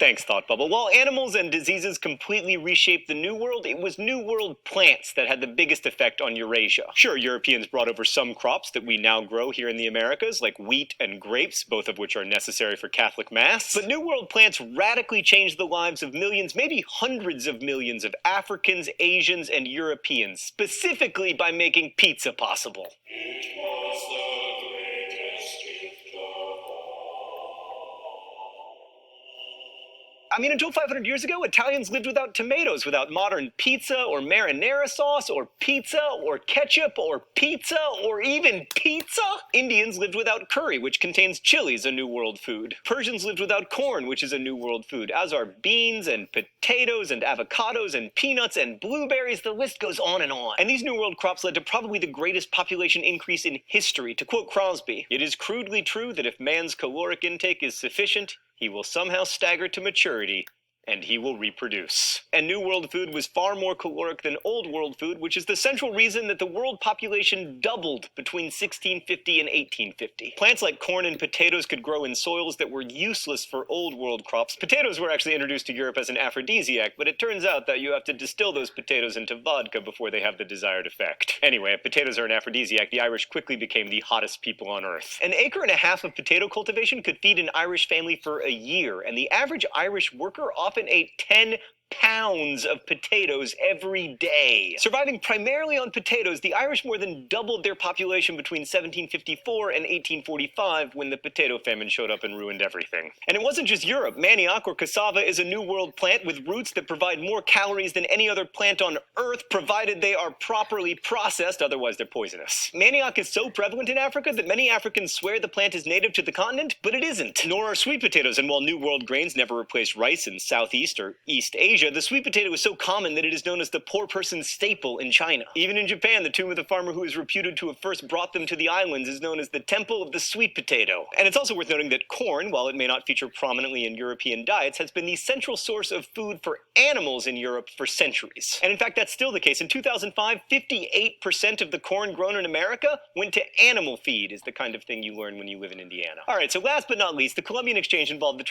Thanks, Thought Bubble. While animals and diseases completely reshaped the New World, it was New World plants that had the biggest effect on Eurasia. Sure, Europeans brought over some crops that we now grow here in the Americas, like wheat and grapes, both of which are necessary for Catholic Mass. But New World plants radically changed the lives of millions, maybe hundreds of millions of Africans, Asians, and Europeans, specifically by making pizza possible. It was the greatest gift of all. I mean, until 500 years ago, Italians lived without tomatoes, without modern pizza or marinara sauce or pizza or ketchup or pizza or even pizza. Indians lived without curry, which contains chilies, a New World food. Persians lived without corn, which is a New World food, as are beans and potatoes and avocados and peanuts and blueberries. The list goes on and on. And these New World crops led to probably the greatest population increase in history. To quote Crosby, "It is crudely true that if man's caloric intake is sufficient, he will somehow stagger to maturity, and he will reproduce." And New World food was far more caloric than Old World food, which is the central reason that the world population doubled between 1650 and 1850. Plants like corn and potatoes could grow in soils that were useless for Old World crops. Potatoes were actually introduced to Europe as an aphrodisiac, but it turns out that you have to distill those potatoes into vodka before they have the desired effect. Anyway, if potatoes are an aphrodisiac, the Irish quickly became the hottest people on earth. An acre and a half of potato cultivation could feed an Irish family for a year, and the average Irish worker often ate 10 pounds of potatoes every day. Surviving primarily on potatoes, the Irish more than doubled their population between 1754 and 1845 when the potato famine showed up and ruined everything. And it wasn't just Europe. Manioc or cassava is a New World plant with roots that provide more calories than any other plant on Earth, provided they are properly processed, otherwise they're poisonous. Manioc is so prevalent in Africa that many Africans swear the plant is native to the continent, but it isn't. Nor are sweet potatoes, and while New World grains never replaced rice in Southeast or East Asia, the sweet potato is so common that it is known as the poor person's staple in China. Even in Japan, the tomb of the farmer who is reputed to have first brought them to the islands is known as the Temple of the Sweet Potato. And it's also worth noting that corn, while it may not feature prominently in European diets, has been the central source of food for animals in Europe for centuries. And in fact, that's still the case. In 2005, 58% of the corn grown in America went to animal feed, is the kind of thing you learn when you live in Indiana. All right, so last but not least, the Columbian Exchange involved the